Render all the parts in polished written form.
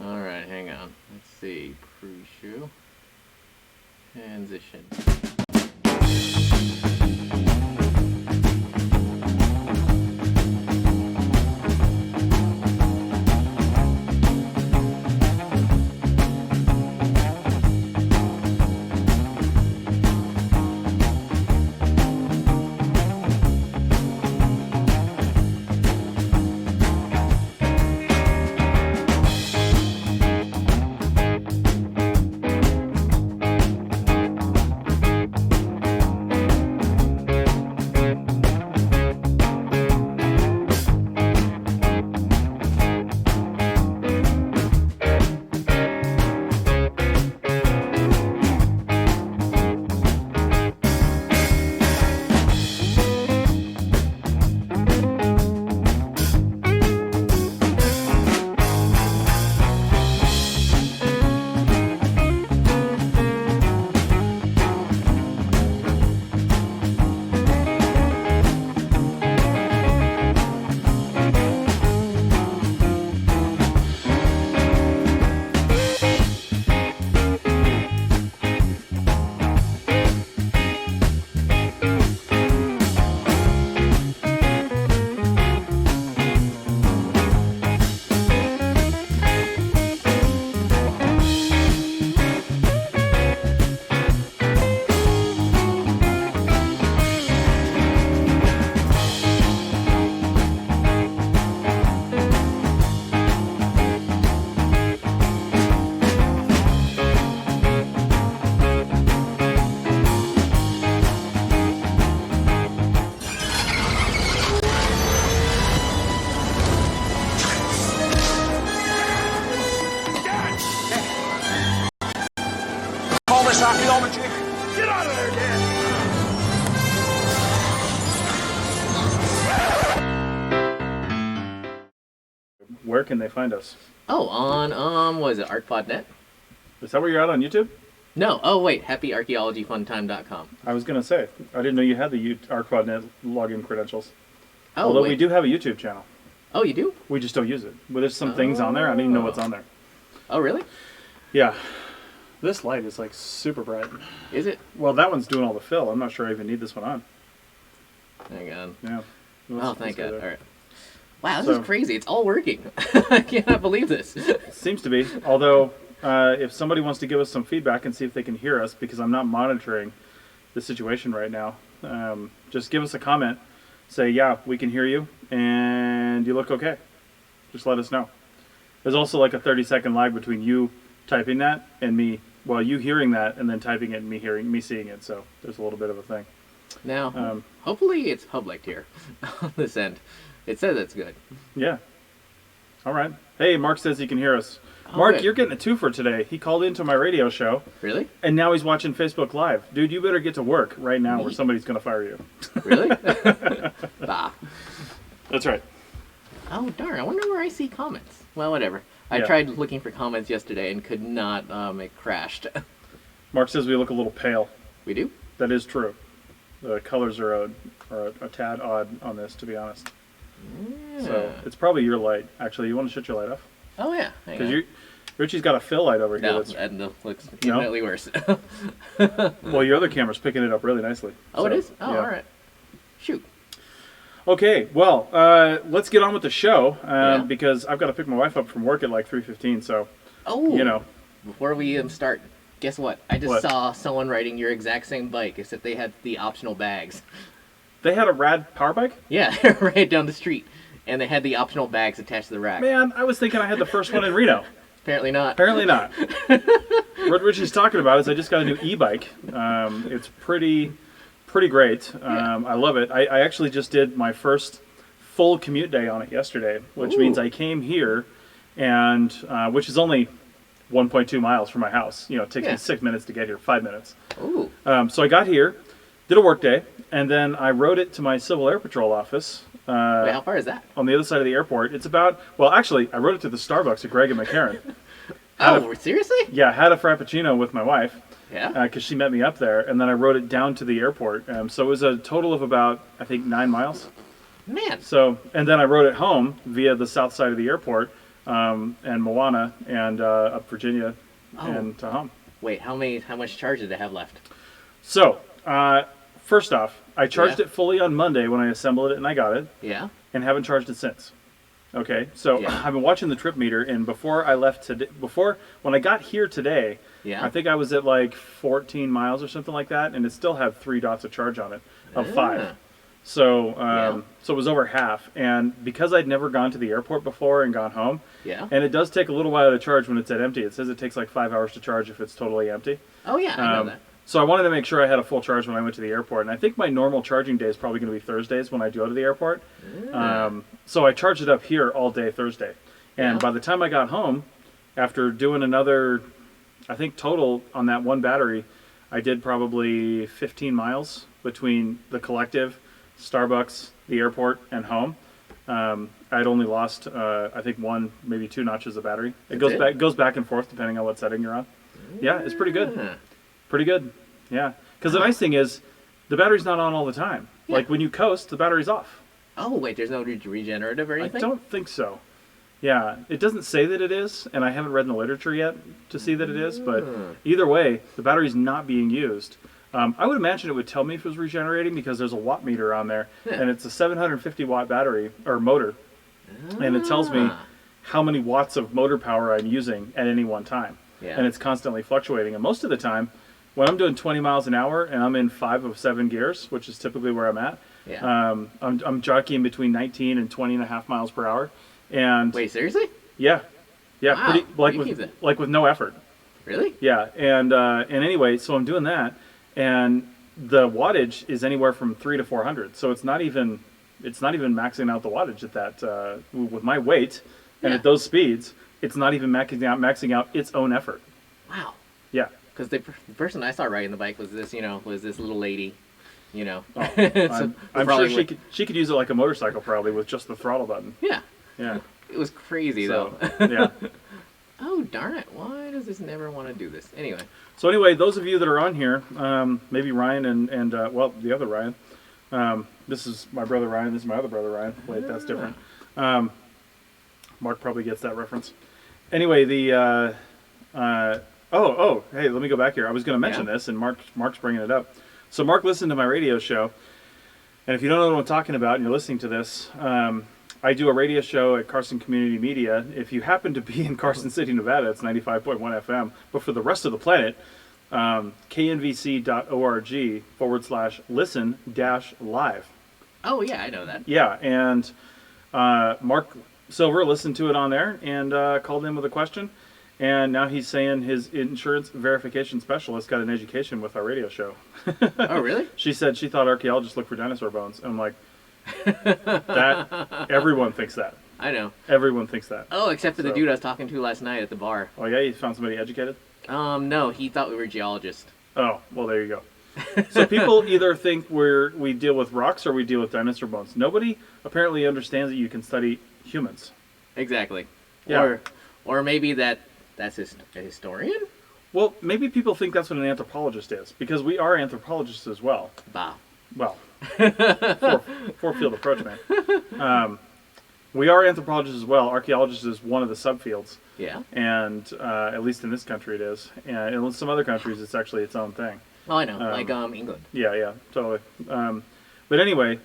Alright, hang on. Let's see. Pre-show. Transition. Call this archaeology? Get out of there, Dan! Where can they find us? Oh, on, what is it, ArcPodNet? Is that where you're at on YouTube? No, oh wait, happyarchaeologyfuntime.com. I was going to say, I didn't know you had the ArcPodNet login credentials. Oh, Although wait. we do have a YouTube channel. Oh, you do? We just don't use it. Well, there's some things on there, I don't even know what's on there. Oh, really? Yeah. This light is like super bright. Is it? Well, that one's doing all the fill. I'm not sure I even need this one on. Hang on. Yeah. Oh, thank God. All Alright. Wow, this So- is crazy. It's all working. I cannot believe this. Seems to be. Although, if somebody wants to give us some feedback and see if they can hear us, because I'm not monitoring the situation right now, just give us a comment. Say, yeah, we can hear you, and you look okay. Just let us know. There's also like a 30-second lag between you typing that and me, well, you hearing that and then typing it and me seeing it. So there's a little bit of a thing. Now, hopefully it's public here on this end. It says it's good. Yeah. All right. Hey, Mark says he can hear us. Oh, Mark, good. you're getting a twofer today. He called into my radio show. Really? And now he's watching Facebook Live. Dude, you better get to work right now or Me? somebody's going to fire you. Really? Bah. That's right. Oh, darn. I wonder where I see comments. Well, whatever. I Yeah. tried looking for comments yesterday and could not. It crashed. Mark says we look a little pale. We do? That is true. The colors are a tad odd on this, to be honest. So it's probably your light. Actually, you want to shut your light off? Oh, yeah. Hang on. Because Richie's got a fill light over here. No, That's, that looks No? infinitely worse. well, your other camera's picking it up really nicely. Oh, So, it is? Oh, yeah. all right. Shoot. Okay, well, let's get on with the show Yeah. because I've got to pick my wife up from work at like 3:15. So, Oh, you know, before we start, guess what? I just What? saw someone riding your exact same bike, except they had the optional bags. they had a rad power bike. Yeah, right down the street, and they had the optional bags attached to the rack. Man, I was thinking I had the first one in Reno. Apparently not. Apparently not. What Richie's talking about is I just got a new e-bike. It's pretty great. I love it. I actually just did my first full commute day on it yesterday, which Ooh. means I came here, and which is only 1.2 miles from my house. You know, it takes Yeah. me 6 minutes to get here, 5 minutes. Ooh. So I got here, did a work day, and then I rode it to my Civil Air Patrol office. Wait, how far is that? On the other side of the airport. It's about, well, actually, I rode it to the Starbucks at Greg and McCarran. Oh, seriously? Yeah, had a Frappuccino with my wife Yeah. because she met me up there, and then I rode it down to the airport. So it was a total of about, I think, 9 miles. Man. So, and then I rode it home via the south side of the airport, and Moana, and up Virginia, Oh. and to home. Wait, how much charge did it have left? So, first off, I charged Yeah. it fully on Monday when I assembled it and I got it, Yeah. and haven't charged it since. Okay, so Yeah. I've been watching the trip meter, and before I left today, when I got here today, Yeah. I think I was at like 14 miles or something like that, and it still had 3 dots of charge on it, of 5. Ah. So, Yeah. so it was over half, and because I'd never gone to the airport before and gone home, Yeah. and it does take a little while to charge when it's at empty. It says it takes like 5 hours to charge if it's totally empty. Oh yeah, I know Um, that. So I wanted to make sure I had a full charge when I went to the airport, and I think my normal charging day is probably going to be Thursdays when I go to the airport. So I charged it up here all day Thursday, and Yeah. by the time I got home, after doing another, I think total on that one battery, I did probably 15 miles between the collective, Starbucks, the airport, and home. I'd only lost, I think 1, maybe 2 notches of battery. It goes back and forth depending on what setting you're on. Yeah, it's pretty good. Ah. Pretty good. Yeah. Because the nice thing is, the battery's not on all the time. Yeah. Like when you coast, the battery's off. Oh wait, there's no regenerative or I anything? don't think so. Yeah. It doesn't say that it is, and I haven't read in the literature yet to see that it is, but either way, the battery's not being used. I would imagine it would tell me if it was regenerating because there's a watt meter on there, Yeah. and it's a 750 watt battery, or motor, and it tells me Ah. how many watts of motor power I'm using at any one time. Yeah. And it's constantly fluctuating. And most of the time, when I'm doing 20 miles an hour and I'm in 5 of 7 gears, which is typically where I'm at, Yeah. I'm jockeying between 19 and 20 and a half miles per hour. And Wait, seriously? yeah, Wow, pretty you keep that. like with no effort. Really? Yeah, and anyway, so I'm doing that, and the wattage is anywhere from 3 to 400. So it's not even maxing out the wattage at that with my weight and Yeah. at those speeds. It's not even maxing out its own effort. Wow. Yeah. Because the person I saw riding the bike was this little lady, So I'm probably sure she could use it like a motorcycle probably with just the throttle button. Yeah. Yeah. It was crazy So, though. yeah. Oh darn it! Why does this never want to do this? Anyway. So anyway, those of you that are on here, maybe Ryan and well, the other Ryan. This is my brother Ryan. This is my other brother Ryan. Wait, that's different. Mark probably gets that reference. Anyway, the hey, let me go back here. I was going to mention this, and Mark's bringing it up. So Mark listened to my radio show, and if you don't know what I'm talking about, and you're listening to this, I do a radio show at Carson Community Media. If you happen to be in Carson City, Nevada, it's 95.1 FM. But for the rest of the planet, knvc.org/listen-live. Oh yeah, I know that. Yeah, and Mark Silver listened to it on there and called in with a question. And now he's saying his insurance verification specialist got an education with our radio show. Oh really? She said she thought archaeologists look for dinosaur bones. And I'm like, that everyone thinks that. I know. Everyone thinks that. Oh, except for the So- dude I was talking to last night at the bar. Oh yeah, you found somebody educated? No, he thought we were geologists. Oh, well there you go. So people either think we deal with rocks or we deal with dinosaur bones. Nobody apparently understands that you can study humans. Exactly. Yeah. Or maybe that's a historian? Well, maybe people think that's what an anthropologist is, because we are anthropologists as well. Bah. Well, four field approach, man. We are anthropologists as well. Archaeologists is one of the subfields, Yeah. and at least in this country it is. And in some other countries, it's actually its own thing. Oh, I know. Like England. Yeah, totally. But anyway,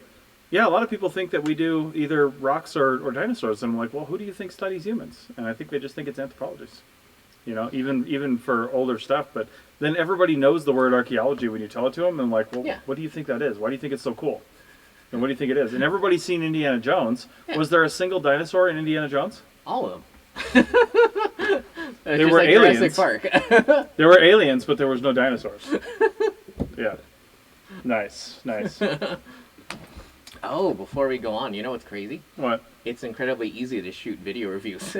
yeah, a lot of people think that we do either rocks or dinosaurs, and I'm like, well, who do you think studies humans? And I think they just think it's anthropologists. Even for older stuff. But then everybody knows the word archaeology when you tell it to them, and I'm like, well, Yeah. what do you think that is? Why do you think it's so cool? And what do you think it is? And everybody's seen Indiana Jones. Yeah. Was there a single dinosaur in Indiana Jones? All of them. There were aliens. Jurassic Park. There were aliens, but there was no dinosaurs. Yeah. Nice. Oh, before we go on, you know what's crazy? What? It's incredibly easy to shoot video reviews.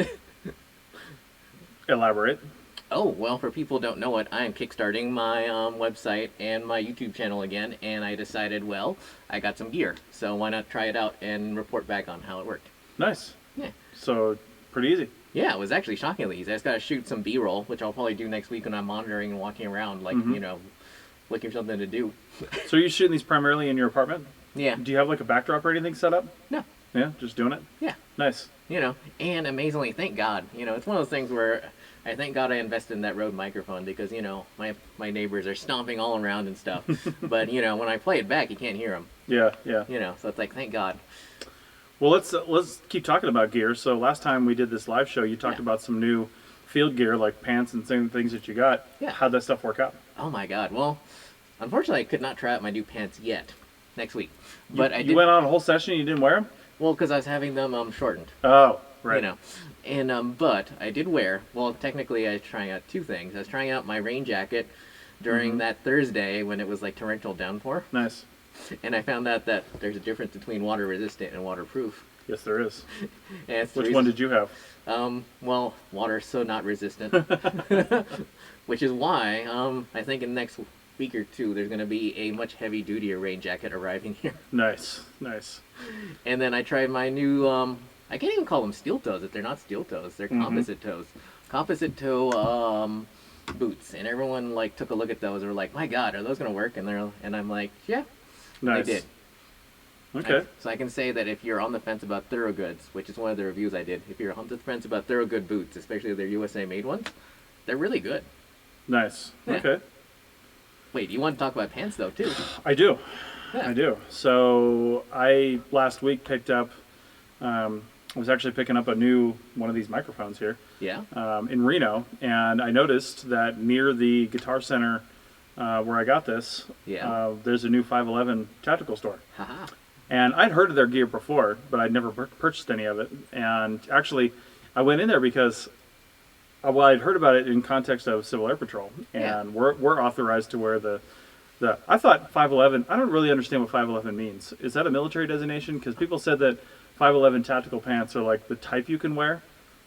Elaborate. Oh, well, for people who don't know it, I am kickstarting my website and my YouTube channel again, and I decided, well, I got some gear, so why not try it out and report back on how it worked. Nice. Yeah. So, pretty easy. Yeah, it was actually shockingly easy. I just got to shoot some B-roll, which I'll probably do next week when I'm monitoring and walking around, like, looking for something to do. So, are you shooting these primarily in your apartment? Yeah. Do you have like a backdrop or anything set up? No. Yeah, just doing it. Yeah. Nice. And amazingly, thank God. It's one of those things where I thank God I invested in that Rode microphone because, my neighbors are stomping all around and stuff. But, when I play it back, you can't hear them. Yeah, yeah. So it's like, thank God. Well, let's keep talking about gear. So last time we did this live show, you talked about some new field gear like pants and things that you got. Yeah. How'd that stuff work out? Oh my God. Well, unfortunately, I could not try out my new pants yet. Next week. But You went on a whole session and you didn't wear them? Well, because I was having them shortened. Oh, right. And but I did wear. Well, technically, I was trying out two things. I was trying out my rain jacket during that Thursday when it was like torrential downpour. Nice. And I found out that there's a difference between water resistant and waterproof. Yes, there is. And Which one did you have? Well, water so not resistant. Which is why I think in the next week or two there's going to be a much heavy duty rain jacket arriving here. Nice, nice. And then I tried my new I can't even call them steel toes if they're not steel toes. They're composite toes. Composite toe boots. And everyone like took a look at those and were like, "My God, are those going to work?" And I'm like, "Yeah." Nice. They did. Okay. So I can say that if you're on the fence about Thorogoods, which is one of the reviews I did, if you're on the fence about Thorogood boots, especially their USA made ones, they're really good. Nice. Yeah. Okay. Wait, you want to talk about pants though too? I do. Yeah. I do. So I last week picked up. I was actually picking up a new one of these microphones here. Yeah. In Reno, and I noticed that near the Guitar Center where I got this, there's a new 511 tactical store. Haha. And I'd heard of their gear before, but I'd never purchased any of it. And actually, I went in there because, well, I'd heard about it in context of Civil Air Patrol, and we're authorized to wear the. I thought 511. I don't really understand what 511 means. Is that a military designation? Because people said that 511 tactical pants are like the type you can wear,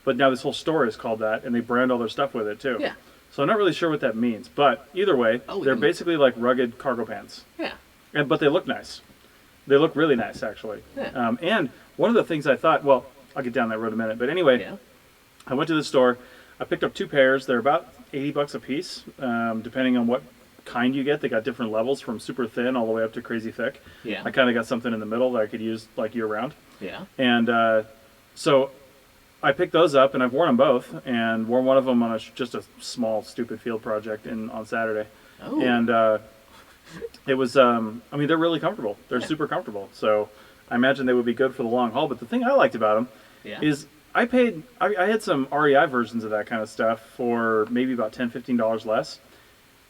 but now this whole store is called that, and they brand all their stuff with it too. Yeah. So I'm not really sure what that means, but either way, they're basically like rugged cargo pants. Yeah. But they look nice. They look really nice, actually. Yeah. And one of the things I thought, well, I'll get down that road in a minute, but anyway, I went to the store. I picked up two pairs. They're about $80 a piece, depending on what kind you get. They got different levels from super thin all the way up to crazy thick. Yeah. I kind of got something in the middle that I could use like year round. Yeah. And so I picked those up, and I've worn them both, and wore one of them on just a small, stupid field project on Saturday. Oh. And it was, I mean, they're really comfortable. They're super comfortable. So I imagine they would be good for the long haul. But the thing I liked about them is I had some REI versions of that kind of stuff for maybe about $10, $15 less.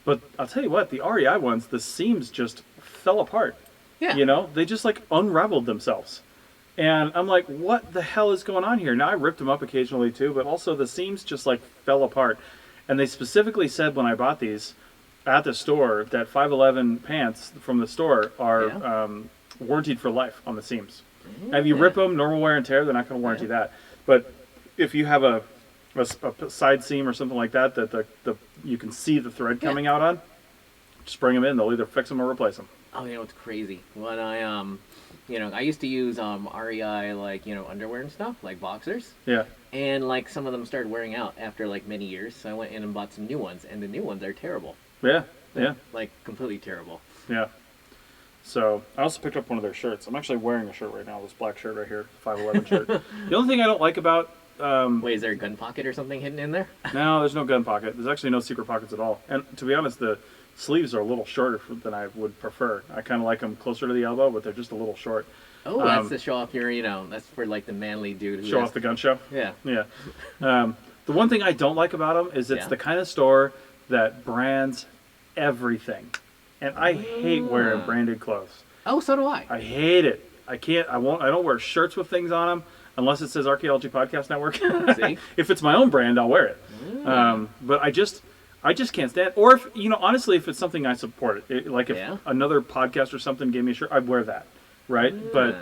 But I'll tell you what, the REI ones, the seams just fell apart. Yeah. They just like unraveled themselves. And I'm like, what the hell is going on here? Now I ripped them up occasionally too, but also the seams just like fell apart. And they specifically said when I bought these at the store that 511 pants from the store are warranted for life on the seams. Now, if you rip them, normal wear and tear, they're not going to warranty that. But if you have a side seam or something like that the you can see the thread coming out on, just bring them in. They'll either fix them or replace them. Oh, it's crazy. When I I used to use REI like underwear and stuff like boxers. Yeah. And like some of them started wearing out after like many years, so I went in and bought some new ones, and the new ones are terrible. Yeah. Yeah. Like completely terrible. Yeah. So I also picked up one of their shirts. I'm actually wearing a shirt right now. This black shirt right here, 511 shirt. The only thing I don't like about wait, is there a gun pocket or something hidden in there? No, there's no gun pocket. There's actually no secret pockets at all. And to be honest, the sleeves are a little shorter than I would prefer. I kind of like them closer to the elbow, but they're just a little short. Oh, that's to show off your, that's for like the manly dude. Who Show off the gun show? Yeah. Yeah. The one thing I don't like about them is it's the kind of store that brands everything. And I hate wearing branded clothes. Oh, so do I. I hate it. I don't wear shirts with things on them unless it says Archaeology Podcast Network. See? If it's my own brand, I'll wear it. But I just can't stand. Or if honestly, if it's something I support, like if another podcast or something gave me a shirt, I'd wear that, right? But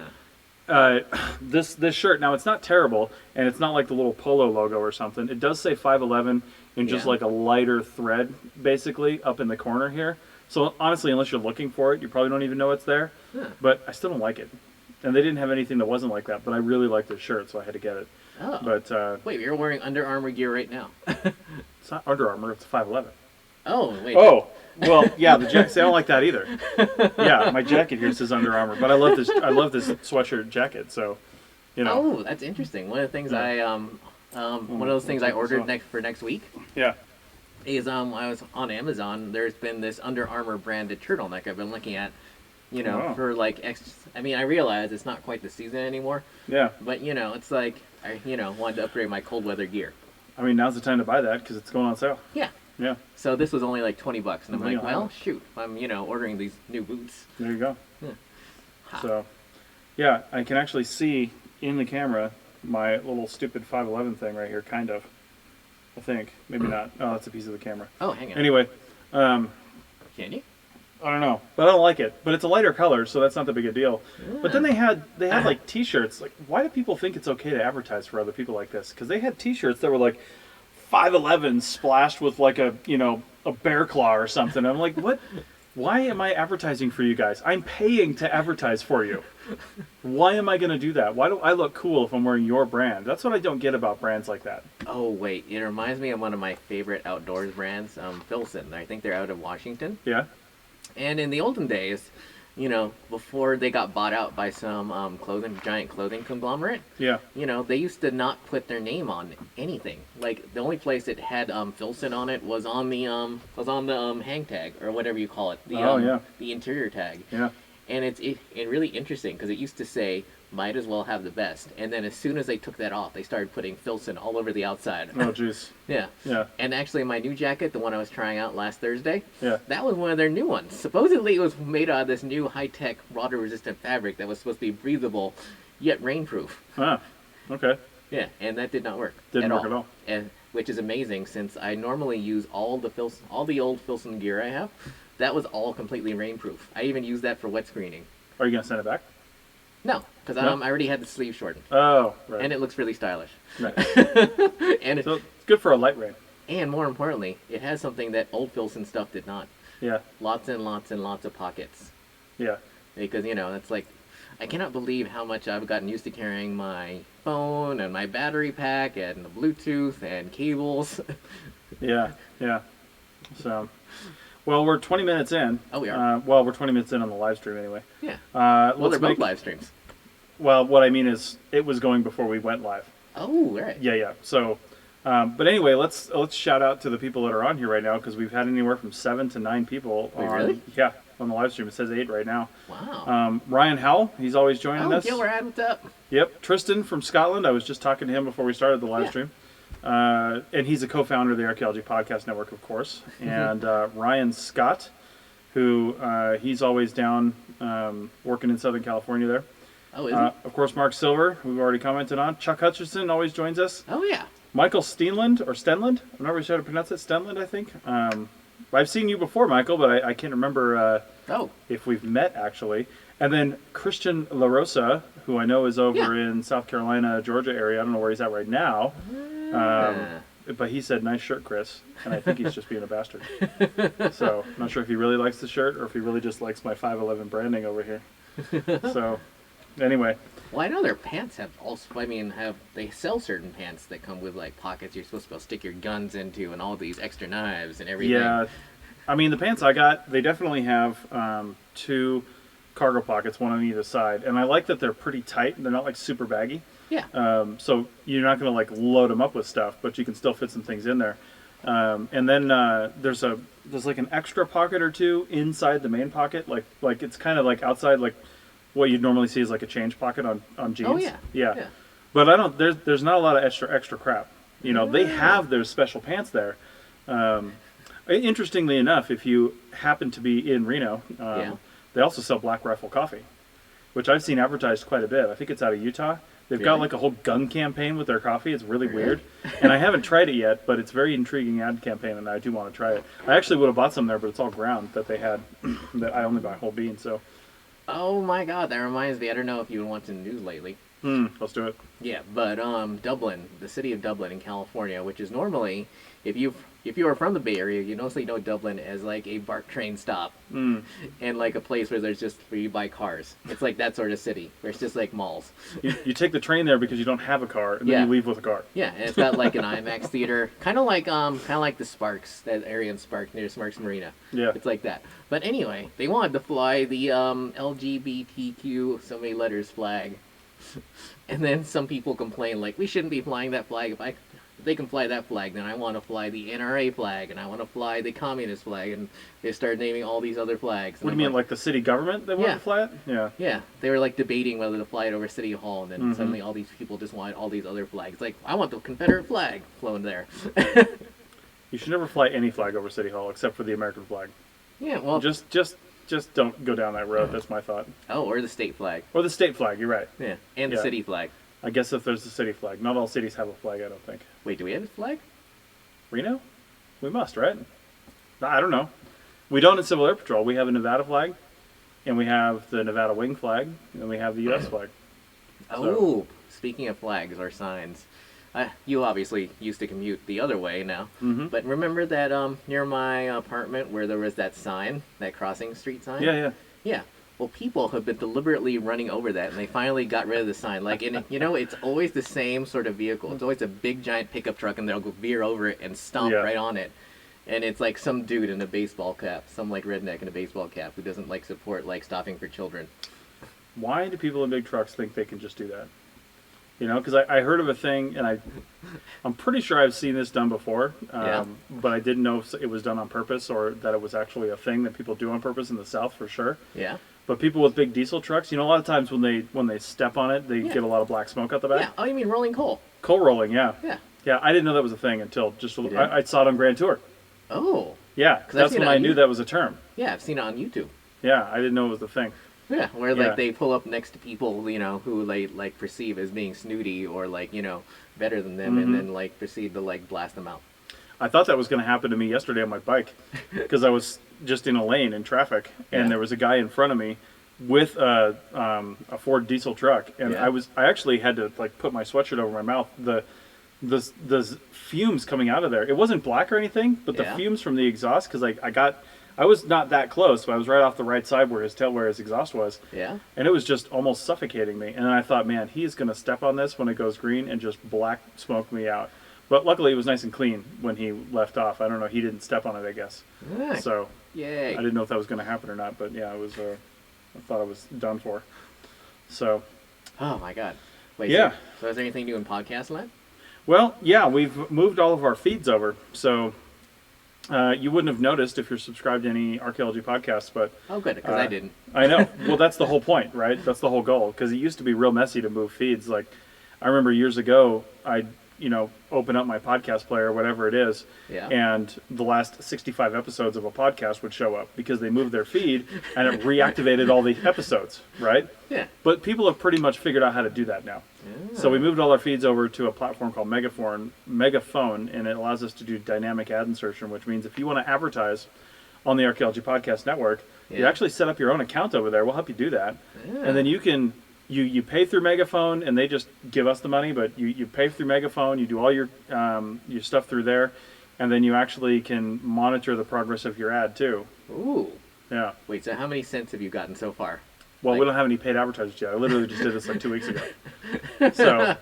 this shirt now, it's not terrible, and it's not like the little polo logo or something. It does say 511 in just like a lighter thread, basically up in the corner here. So honestly, unless you're looking for it, you probably don't even know it's there. But I still don't like it. And they didn't have anything that wasn't like that. But I really like this shirt, so I had to get it. Oh. But wait, you're wearing Under Armour gear right now. It's not Under Armour. It's 511. Oh, wait. Oh, well, yeah. The jacket. I don't like that either. Yeah, my jacket here says Under Armour, but I love this. I love this sweatshirt jacket. So You know. Oh, that's interesting. One of the things Yeah. one of those things I ordered for next week Yeah. is I was on Amazon. There's been this Under Armour branded turtleneck I've been looking at, Wow. for like I mean, I realize it's not quite the season anymore, Yeah. but it's like I wanted to upgrade my cold weather gear. I mean, now's the time to buy that because it's going on sale. Yeah. Yeah. So this was only like $20, and I'm There you like, go. well, shoot, I'm ordering these new boots. There you go. Yeah. Ha. So, yeah, I can actually see in the camera my little stupid 511 thing right here, kind of. I think. Maybe not. Oh, that's a piece of the camera. Oh, hang on. Anyway, Can you? I don't know, but I don't like it. But it's a lighter color, so that's not the big a deal. But then they had like T-shirts. Like, why do people think it's okay to advertise for other people like this? Because they had T-shirts that were like 511 splashed with like a a bear claw or something. I'm like, what? Why am I advertising for you guys? I'm paying to advertise for you. Why am I going to do that? Why do I look cool if I'm wearing your brand? That's what I don't get about brands like that. Oh wait, it reminds me of one of my favorite outdoors brands, Filson. I think they're out of Washington. Yeah. And in the olden days, before they got bought out by some giant clothing conglomerate, Yeah. they used to not put their name on anything. Like the only place it had Filson on it was on the hang tag or whatever you call it. The interior tag. Yeah. And it's really interesting because it used to say might as well have the best, and then as soon as they took that off, they started putting Filson all over the outside. Oh, jeez. Yeah. Yeah. And actually, my new jacket, the one I was trying out last Thursday, Yeah. that was one of their new ones. Supposedly, it was made out of this new high-tech water-resistant fabric that was supposed to be breathable, yet rainproof. Ah. Okay. Yeah, and that did not work. Didn't work at all. And which is amazing since I normally use all the old Filson gear I have. That was all completely rainproof. I even used that for wet screening. Are you gonna send it back? No, because No? I already had the sleeve shortened, Oh, right. and it looks really stylish. Right. and So it's good for a light rain. and more importantly, it has something that old Filson stuff did not. Yeah. Lots and lots and lots of pockets. Yeah. Because that's like, I cannot believe how much I've gotten used to carrying my phone and my battery pack and the Bluetooth and cables. Yeah. Yeah. So, well, we're 20 minutes in. Oh, we are? Well, we're 20 minutes in on the live stream anyway. Yeah. Well, Well, they're both live streams. Well, what I mean is, it was going before we went live. Oh, right. Yeah, yeah. So, but anyway, let's shout out to the people that are on here right now because we've had anywhere from 7 to 9 people. Wait, on, really? Yeah, on the live stream. It says 8 right now. Wow. Ryan Howell, he's always joining us. Gilrad, what's up? Yep. Tristan from Scotland. I was just talking to him before we started the live Yeah. stream. And he's a co-founder of the Archaeology Podcast Network, of course. And Ryan Scott, who he's always down working in Southern California there. Oh, is he? Of course, Mark Silver, who we've already commented on. Chuck Hutcherson always joins us. Oh, yeah. Michael Steenland, or Stenland. I'm not really sure how to pronounce it. Stenland, I think. I've seen you before, Michael, but I can't remember if we've met, actually. And then Christian LaRosa, who I know is over in South Carolina, Georgia area. I don't know where he's at right now. But he said, nice shirt, Chris. And I think he's just being a bastard. So, I'm not sure if he really likes the shirt or if he really just likes my 511 branding over here. So, anyway. Well, I know their pants have also, they sell certain pants that come with, like, pockets you're supposed to be able to stick your guns into and all these extra knives and everything. Yeah. I mean, the pants I got, they definitely have 2 cargo pockets, one on either side. And I like that they're pretty tight. They're not, like, super baggy. Yeah. So you're not going to, like, load them up with stuff, but you can still fit some things in there. And then there's like an extra pocket or 2 inside the main pocket. Like it's kind of like outside, like what you'd normally see is like a change pocket on jeans. Oh, yeah. Yeah. But there's not a lot of extra crap. They have their special pants there. Interestingly enough, if you happen to be in Reno, they also sell Black Rifle coffee, which I've seen advertised quite a bit. I think it's out of Utah. They've got like a whole gun campaign with their coffee. It's really weird. And I haven't tried it yet, but it's a very intriguing ad campaign, and I do want to try it. I actually would have bought some there, but it's all ground that they had. That I only buy whole bean, so. Oh, my God. That reminds me. I don't know if you've been watching the news lately. Let's do it. Yeah, but Dublin, the city of Dublin in California, which is normally, if you are from the Bay Area, you mostly know Dublin as like a BART train stop and like a place where you buy cars. It's like that sort of city where it's just like malls. You take the train there because you don't have a car, and then you leave with a car. Yeah, and it's got like an IMAX theater, kind of like the Sparks, that area in Sparks near Sparks Marina. Yeah, it's like that. But anyway, they wanted to fly the LGBTQ so many letters flag. And then some people complain like, we shouldn't be flying that flag. If they can fly that flag, then I want to fly the NRA flag, and I want to fly the communist flag, and they start naming all these other flags. What do you mean, like the city government they want to fly it? Yeah. Yeah, they were like debating whether to fly it over City Hall, and then suddenly all these people just wanted all these other flags. Like, I want the Confederate flag flown there. You should never fly any flag over City Hall except for the American flag. Yeah, well, Just don't go down that road. That's my thought. oh, or the state flag. Or the state flag. You're right. Yeah, and the Yeah. city flag. I guess if there's the city flag, not all cities have a flag. I don't think. Wait, do we have a flag? Reno? We must, right? I don't know. We don't in Civil Air Patrol. We have a Nevada flag, and we have the Nevada Wing flag, and we have the U.S. flag. Oh, speaking of flags or signs, you obviously used to commute the other way now. But remember that near my apartment where there was that sign, that crossing street sign? Yeah, yeah. Yeah. Well, people have been deliberately running over that, and they finally got rid of the sign. Like, it's always the same sort of vehicle. It's always a big, giant pickup truck, and they'll go veer over it and stomp right on it. And it's like some dude in a baseball cap, some like redneck in a baseball cap who doesn't like support like stopping for children. Why do people in big trucks think they can just do that? You know, because I heard of a thing, and I'm pretty sure I've seen this done before, but I didn't know if it was done on purpose or that it was actually a thing that people do on purpose in the South for sure. Yeah. But people with big diesel trucks, you know, a lot of times when they step on it, they get a lot of black smoke out the back. Yeah. Oh, you mean rolling coal? Coal rolling, yeah. Yeah. Yeah, I didn't know that was a thing until just You did? I saw it on Grand Tour. Oh. Yeah, 'Cause I've that's seen when it I on knew YouTube. that was a term. Yeah, I've seen it on YouTube. Yeah, I didn't know it was the thing. Yeah, where Yeah. like they pull up next to people, who they like perceive as being snooty or like, better than them, and then like proceed to like blast them out. I thought that was going to happen to me yesterday on my bike because I was just in a lane in traffic, and Yeah. there was a guy in front of me with a Ford diesel truck, and Yeah. I actually had to like put my sweatshirt over my mouth. The fumes coming out of there, it wasn't black or anything, but the Yeah. fumes from the exhaust, because I was not that close, but I was right off the right side where his exhaust was. Yeah. And it was just almost suffocating me. And then I thought, man, he's going to step on this when it goes green and just black smoke me out. But luckily it was nice and clean when he left off. I don't know, he didn't step on it, I guess. Ah, So yay. I didn't know if that was going to happen or not, but yeah, it was. I thought I was done for. So, Oh my god. Wait. Yeah. So is there anything new in podcast land? well, yeah, we've moved all of our feeds over. So you wouldn't have noticed if you're subscribed to any archaeology podcasts, but Oh, good, because I didn't. I know. Well, that's the whole point, right? That's the whole goal. Because it used to be real messy to move feeds. Like, I remember years ago, I'd open up my podcast player or whatever it is, Yeah. and the last 65 episodes of a podcast would show up because they moved their feed and it reactivated all the episodes, right? Yeah. But people have pretty much figured out how to do that now. So we moved all our feeds over to a platform called Megaphone, and it allows us to do dynamic ad insertion, which means if you want to advertise on the Archaeology Podcast Network, you Yeah. actually set up your own account over there. We'll help you do that. And then you can you pay through Megaphone, and they just give us the money, but you pay through Megaphone, you do all your stuff through there, and then you actually can monitor the progress of your ad too. Ooh. Yeah. Wait, so how many cents have you gotten so far? Well, we Like- don't have any paid advertisers yet. I literally just did this like 2 weeks ago. So,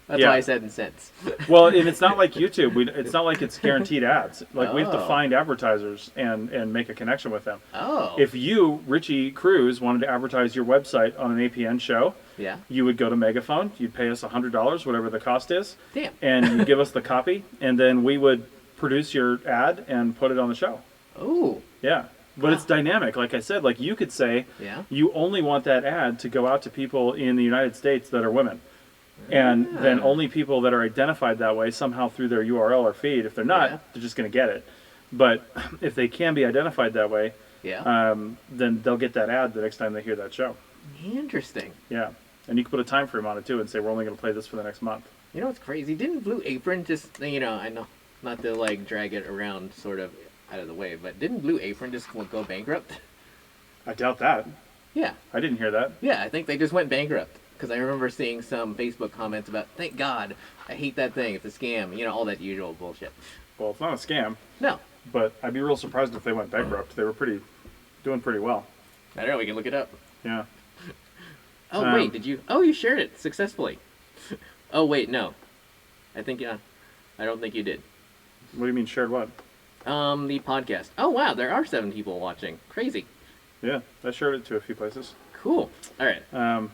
That's yeah. why I said in cents. well, and it's not like YouTube. It's not like it's guaranteed ads. Like we have to Oh. find advertisers and make a connection with them. Oh. If you, Richie Cruz, wanted to advertise your website on an APN show, Yeah. you would go to Megaphone. You'd pay us $100, whatever the cost is, Damn. and you give us the copy, and then we would produce your ad and put it on the show. Ooh. Yeah. But it's dynamic. Like I said, like you could say Yeah. you only want that ad to go out to people in the United States that are women. And then only people that are identified that way somehow through their URL or feed. If they're not, Yeah. they're just going to get it. But if they can be identified that way, Yeah. then they'll get that ad the next time they hear that show. Interesting. Yeah. And you can put a time frame on it too and say, we're only going to play this for the next month. You know what's crazy? Didn't Blue Apron just, I know, not to like drag it around sort of out of the way, but didn't Blue Apron just go bankrupt? I doubt that. Yeah. I didn't hear that. Yeah, I think they just went bankrupt. Because I remember seeing some Facebook comments about, thank God, I hate that thing, it's a scam, all that usual bullshit. Well, it's not a scam, No. but I'd be real surprised if they went bankrupt. They were doing pretty well. I don't know, we can look it up. Yeah. Oh, wait, did you? Oh, you shared it successfully. Oh, wait, no. I don't think you did. What do you mean shared what? The podcast. Oh, wow, there are 7 people watching. Crazy. Yeah, I shared it to a few places. Cool. All right.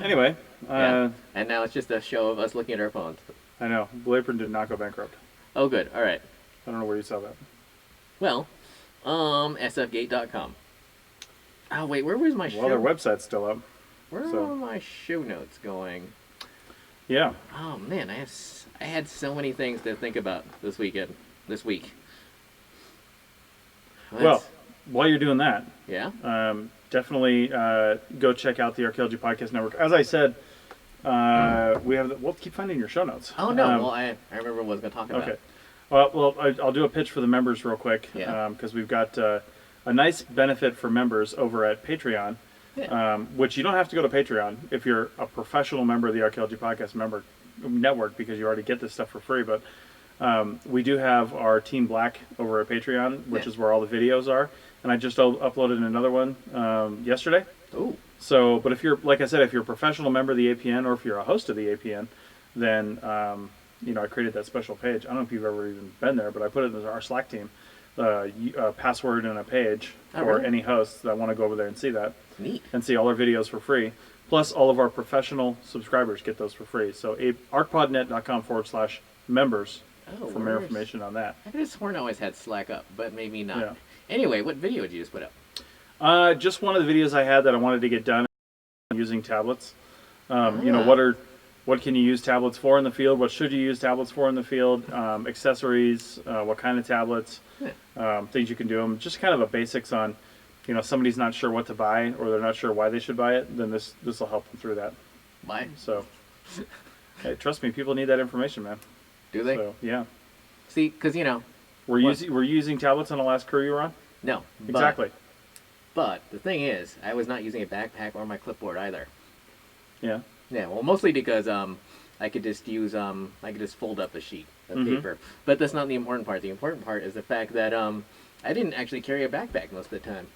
Anyway, Yeah. And now it's just a show of us looking at our phones. I know Blue Apron did not go bankrupt. Oh, good. All right. I don't know where you saw that. Well, sfgate.com. Oh wait, where was my show? Well, their website's still up. Where are my show notes going? Yeah. Oh man, I had so many things to think about this week. Well, while you're doing that, yeah. definitely go check out the Archaeology Podcast Network. As I said, we'll keep finding your show notes. Oh no, well I remember what I was going to talk about. Okay. Well, I'll do a pitch for the members real quick. Yeah. Because we've got a nice benefit for members over at Patreon, Yeah. which you don't have to go to Patreon if you're a professional member of the Archaeology Podcast Network, because you already get this stuff for free. But we do have our Team Black over at Patreon, which is where all the videos are. And I just uploaded another one yesterday. Ooh. So, but if you're, like I said, if you're a professional member of the APN, or if you're a host of the APN, then I created that special page. I don't know if you've ever even been there, but I put it in our Slack team, a password and a page for really? any hosts that want to go over there and see that. Neat. And see all our videos for free. Plus, all of our professional subscribers get those for free. So, arcpodnet.com/members for more information on that. I could have sworn I always had Slack up, but maybe not. Yeah. Anyway, what video did you just put up? Just one of the videos I had that I wanted to get done using tablets. What can you use tablets for in the field? What should you use tablets for in the field? Accessories, what kind of tablets, things you can do them. Just kind of a basics on, somebody's not sure what to buy, or they're not sure why they should buy it. Then this will help them through that. Why? So, hey, trust me, people need that information, man. Do they? So, yeah. See, because Were you using tablets on the last crew you were on? No. Exactly. But the thing is, I was not using a backpack or my clipboard either. Yeah. Yeah, well, mostly because I could just use I could just fold up a sheet of paper. But that's not the important part. The important part is the fact that I didn't actually carry a backpack most of the time.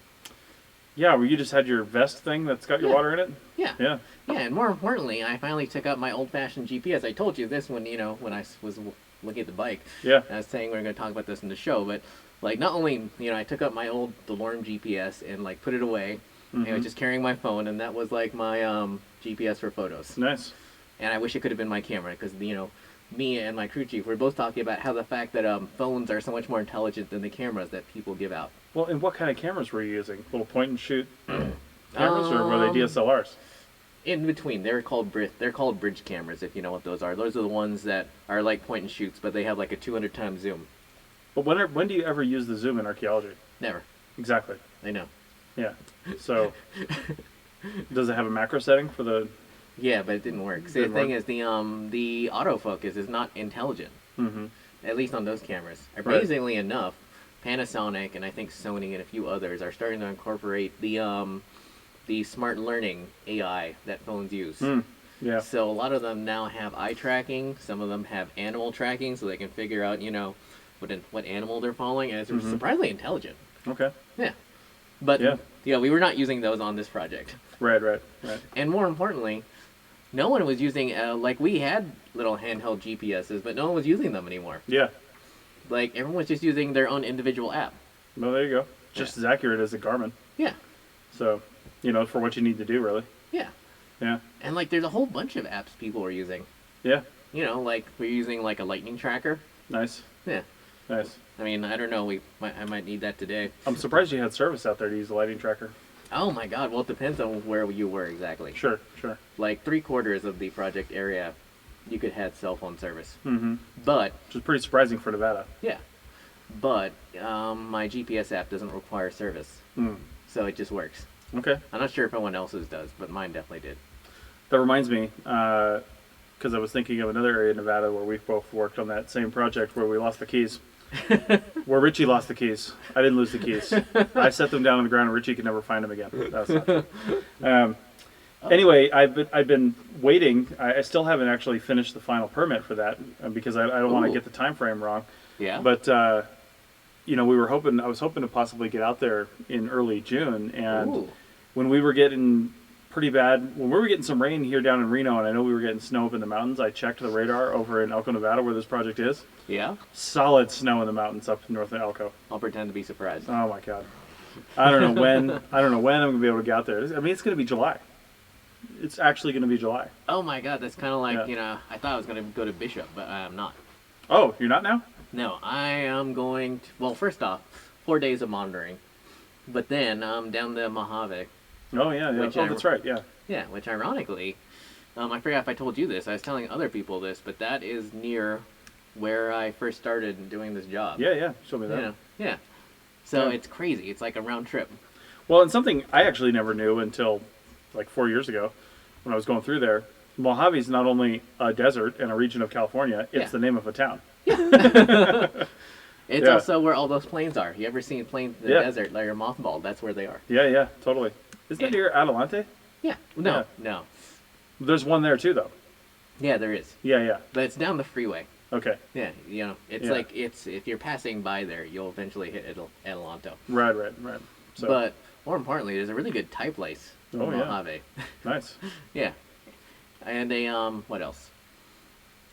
Yeah, where you just had your vest thing that's got your water in it? Yeah. Yeah. Yeah, and more importantly, I finally took out my old-fashioned GPS. I told you this when when I was looking at the bike. Yeah. I was saying we are going to talk about this in the show, but not only I took out my old DeLorme GPS and put it away. And I was just carrying my phone, and that was my GPS for photos. Nice. And I wish it could have been my camera, because me and my crew chief were both talking about how the fact that phones are so much more intelligent than the cameras that people give out. Well, and what kind of cameras were you using? Little point and shoot cameras, or were they DSLRs? In between, they're called bridge cameras, if you know what those are. Those are the ones that are like point and shoots, but they have a 200 times zoom. But when do you ever use the zoom in archaeology? Never. Exactly. I know. Yeah. So, does it have a macro setting for the? Yeah, but it didn't work. See, the thing is, the autofocus is not intelligent. At least on those cameras. Amazingly enough, Panasonic and I think Sony and a few others are starting to incorporate the smart learning AI that phones use. Yeah. So a lot of them now have eye tracking. Some of them have animal tracking, so they can figure out what animal they're following, and it's surprisingly intelligent. Okay. Yeah. But we were not using those on this project. Right. And more importantly, no one was using we had little handheld GPSs, but no one was using them anymore. Yeah. Everyone was just using their own individual app. Well, there you go. Just as accurate as a Garmin. Yeah. So, for what you need to do, really. Yeah. Yeah. And there's a whole bunch of apps people were using. Yeah. We're using a lightning tracker. Nice. Yeah. Nice. I mean, I don't know. I might need that today. I'm surprised you had service out there to use a lighting tracker. Oh my God! Well, it depends on where you were exactly. Sure. 3/4 of the project area, you could have cell phone service. Mm-hmm. But which is pretty surprising for Nevada. Yeah. But my GPS app doesn't require service, so it just works. Okay. I'm not sure if anyone else's does, but mine definitely did. That reminds me, because I was thinking of another area in Nevada where we both worked on that same project where we lost the keys. Where Richie lost the keys. I didn't lose the keys. I set them down on the ground and Richie could never find them again. That's not true. Anyway, I've been waiting. I still haven't actually finished the final permit for that because I don't want to get the time frame wrong. Yeah. But I was hoping to possibly get out there in early June, and when we were getting some rain here down in Reno, and I know we were getting snow up in the mountains, I checked the radar over in Elko, Nevada, where this project is. Yeah. Solid snow in the mountains up north of Elko. I'll pretend to be surprised. Oh my God. I don't know when I'm going to be able to get out there. I mean, it's going to be July. It's actually going to be July. Oh my God, that's kind of like, Yeah. you know, I thought I was going to go to Bishop, but I am not. Oh, you're not now? No, I am going to, well, first off, 4 days of monitoring. But then I'm down to Mojave. Oh, yeah. Which Oh, I- that's right. Yeah. Yeah, which ironically, I forgot if I told you this. I was telling other people this, but that is near where I first started doing this job. Yeah. Show me that. You know, yeah. So Yeah. it's crazy. It's like a round trip. Well, and something I actually never knew until like 4 years ago when I was going through there. Mojave is not only a desert and a region of California, it's Yeah. the name of a town. It's Yeah. also where all those planes are. You ever seen planes in the Yeah. desert that are mothballed? That's where they are. Yeah, totally. Isn't that Yeah. near Adelante? Yeah. No. There's one there too, though. Yeah, there is. Yeah. But it's down the freeway. Okay. Yeah, you know, it's Yeah. like if you're passing by there, you'll eventually hit Adelanto. Right. So, But more importantly, there's a really good Thai place in Oh, yeah. Mojave. nice. Yeah, and a what else?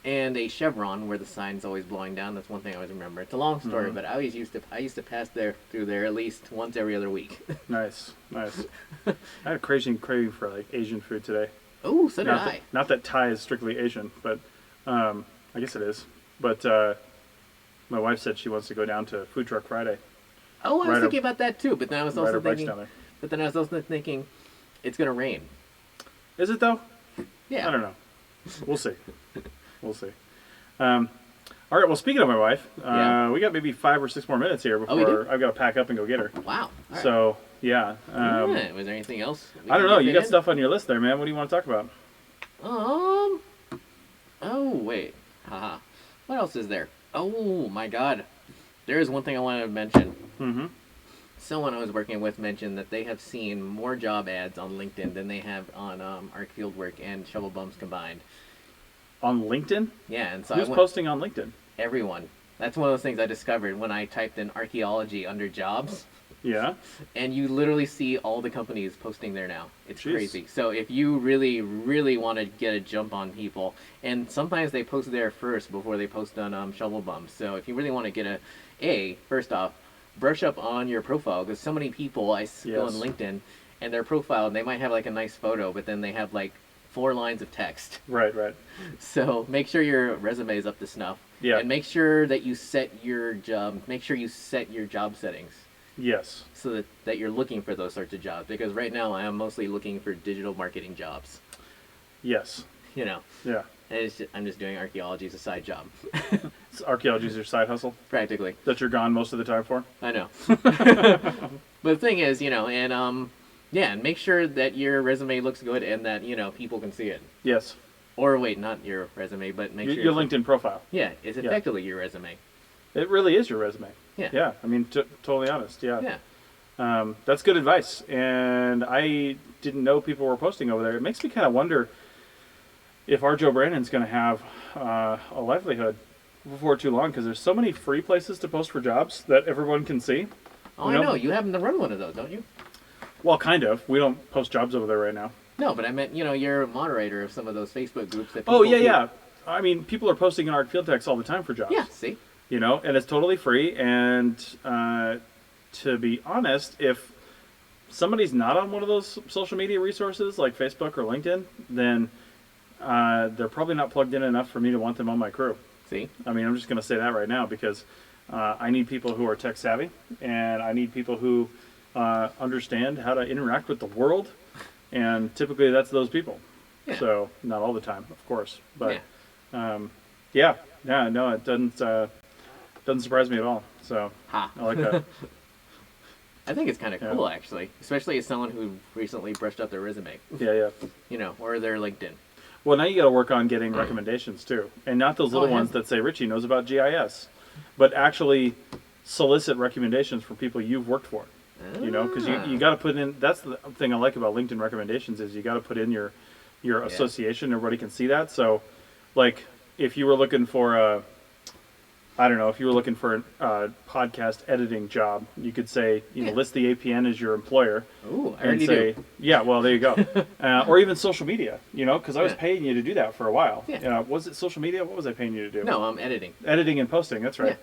And a Chevron where the sign's always blowing down. That's one thing I always remember. It's a long story, Mm-hmm. but I used to pass through there at least once every other week. Nice. I had a crazy craving for like Asian food today. Oh, so did I. Not that Thai is strictly Asian, but I guess it is. But my wife said she wants to go down to Food Truck Friday. Oh, I was Ride thinking about that too, but then I was Ride also our bikes thinking. down there. But then I was also thinking, it's gonna rain. Is it though? Yeah. I don't know. We'll see. All right. Well, speaking of my wife, Yeah. we got maybe 5 or 6 more minutes here Oh, we do? before I've got to pack up and go get her. Wow. All right. So yeah. Alright, was there anything else? we I don't can know. get You got in? stuff on your list there, man. What do you want to talk about? Oh wait. Haha. What else is there? Oh my God. There is one thing I wanted to mention. Mm-hmm. Someone I was working with mentioned that they have seen more job ads on LinkedIn than they have on Arc Fieldwork and Shovel Bums combined. On LinkedIn? Yeah, and so Who's I went, posting on LinkedIn? everyone. That's one of those things I discovered when I typed in archaeology under jobs, Yeah. and you literally see all the companies posting there now. It's Jeez. crazy. So if you really, really want to get a jump on people, and sometimes they post there first before they post on Shovel Bums. So if you really want to get first off, brush up on your profile, because so many people I go on Yes. LinkedIn and their profile, they might have like a nice photo, but then they have like 4 lines of text. Right. So make sure your resume is up to snuff. Yeah. And make sure that you set your job settings Yes. so that you're looking for those sorts of jobs. Because right now I am mostly looking for digital marketing jobs. Yes. You know, Yeah. and I'm just doing archaeology as a side job. Archaeology is your side hustle Practically. that you're gone most of the time for? I know. But the thing is, and make sure that your resume looks good and that, people can see it. Yes. Or wait, not your resume, but make sure Your LinkedIn profile. Yeah, it's effectively your resume. It really is your resume. Yeah. Yeah. I mean, totally honest. Yeah. Yeah. That's good advice. And I didn't know people were posting over there. It makes me kind of wonder if our Joe Brandon's going to have a livelihood before too long, because there's so many free places to post for jobs that everyone can see. Oh, I know. You happen to run one of those, don't you? Well, kind of. We don't post jobs over there right now. No, but I meant, you're a moderator of some of those Facebook groups that Oh, people keep- yeah. I mean, people are posting in Art Field Techs all the time for jobs. Yeah, see? And it's totally free. And to be honest, if somebody's not on one of those social media resources like Facebook or LinkedIn, then they're probably not plugged in enough for me to want them on my crew. See? I mean, I'm just going to say that right now because I need people who are tech savvy, and I need people who understand how to interact with the world, and typically that's those people. Yeah. So not all the time, of course, but Yeah. no, it doesn't surprise me at all. So Ha. I like that. I think it's kind of Yeah. cool, actually. Especially as someone who recently brushed up their resume. Yeah. Or their LinkedIn. Well, now you got to work on getting recommendations too, and not those little yeah. ones that say Richie knows about GIS, but actually solicit recommendations from people you've worked for. Because you got to put in. That's the thing I like about LinkedIn recommendations is you got to put in your association. Everybody can see that. So, like, if you were looking for a podcast editing job, you could say list the APN as your employer. Ooh, I and already say, do. yeah, well, there you go. Or even social media, because I was Yeah. paying you to do that for a while. Yeah. Was it social media? What was I paying you to do? No, I'm editing. Editing and posting, that's right. Yeah.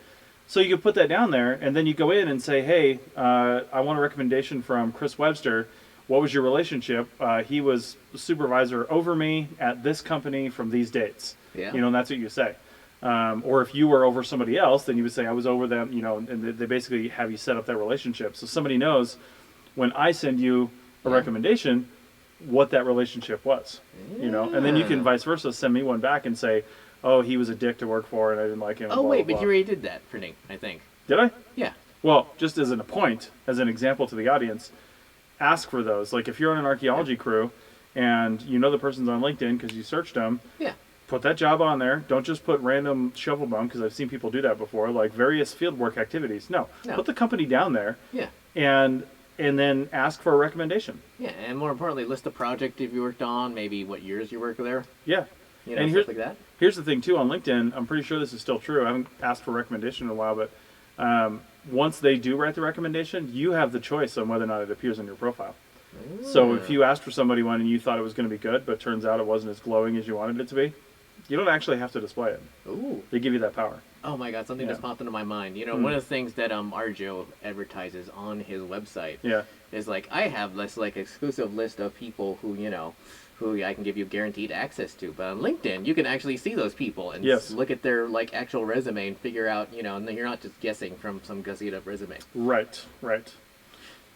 So you could put that down there, and then you go in and say, hey, I want a recommendation from Chris Webster what was your relationship? He was supervisor over me at this company from these dates. Yeah. You know, and that's what you say. Or if you were over somebody else, then you would say, I was over them, you know, and they basically have you set up that relationship. So somebody knows when I send you a recommendation, what that relationship was, you know, and then you can vice versa send me one back and say, oh, he was a dick to work for and I didn't like him. Oh, blah, wait, blah, but blah. you already did that for Nate, I think. Did I? Yeah. Well, just as an point, as an example to the audience, ask for those. Like if you're on an archaeology crew and you know the person's on LinkedIn because you searched them, Yeah. put that job on there. Don't just put random shovel bum, because I've seen people do that before, like various fieldwork activities. No, put the company down there Yeah. and then ask for a recommendation. Yeah, and more importantly, list the project if you worked on, maybe what years you worked there, Yeah. you know, And stuff like that. Here's the thing, too, on LinkedIn, I'm pretty sure this is still true. I haven't asked for a recommendation in a while, but once they do write the recommendation, you have the choice on whether or not it appears on your profile. So if you asked for somebody one and you thought it was going to be good, but turns out it wasn't as glowing as you wanted it to be, you don't actually have to display it. Ooh. They give you that power. Oh my God, something just popped into my mind. You know, one of the things that Arjo advertises on his website Yeah. is like, I have this like exclusive list of people who, you know, who I can give you guaranteed access to. But on LinkedIn, you can actually see those people and Yes. look at their like actual resume and figure out, you know, and then you're not just guessing from some gussied up resume. Right, right.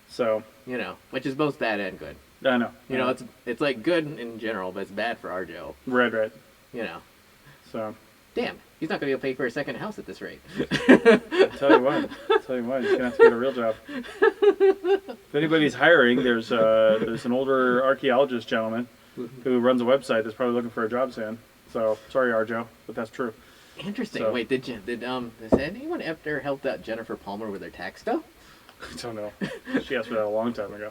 So, You know, which is both bad and good. I know. You know, it's like good in general, but it's bad for Arjo. Right, right. You know, So, damn, he's not gonna be able to pay for a second house at this rate. tell you what, he's going to have to get a real job. If anybody's hiring, there's an older archaeologist gentleman who runs a website that's probably looking for a job soon. So, sorry, Arjo, but that's true. Interesting. So- Wait, did has anyone ever helped out Jennifer Palmer with her tax stuff? I don't know. She asked for that a long time ago.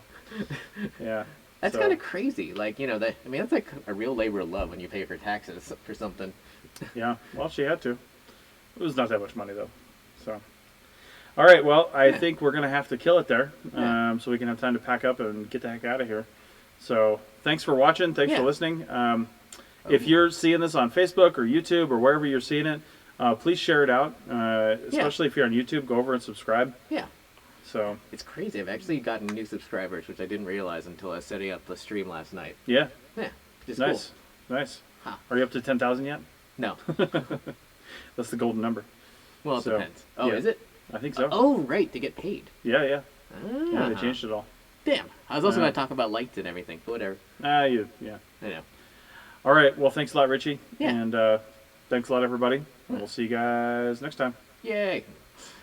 Yeah. That's So, kind of crazy. Like, you know, that's like a real labor of love when you pay for taxes for something. Yeah. Well, she had to. It was not that much money, though. So. All right. Well, I think we're going to have to kill it there so we can have time to pack up and get the heck out of here. So thanks for watching. Thanks for listening. If you're seeing this on Facebook or YouTube or wherever you're seeing it, please share it out. Especially if you're on YouTube, go over and subscribe. Yeah. So, It's crazy. I've actually gotten new subscribers, which I didn't realize until I was setting up the stream last night. yeah. Yeah. Which is Nice. Nice. Huh. Are you up to 10,000 yet? Cool. No. That's the golden number. Well, it So, depends. Oh, yeah. is it? I think so. Oh, right, to get paid. Yeah, yeah. Yeah, they Ah. changed it all. Damn. I was also Uh, going to talk about lights and everything, but whatever. Yeah. I know. All right. Well, thanks a lot, Richie. Yeah. And thanks a lot, everybody. And we'll see you guys next time. Yay.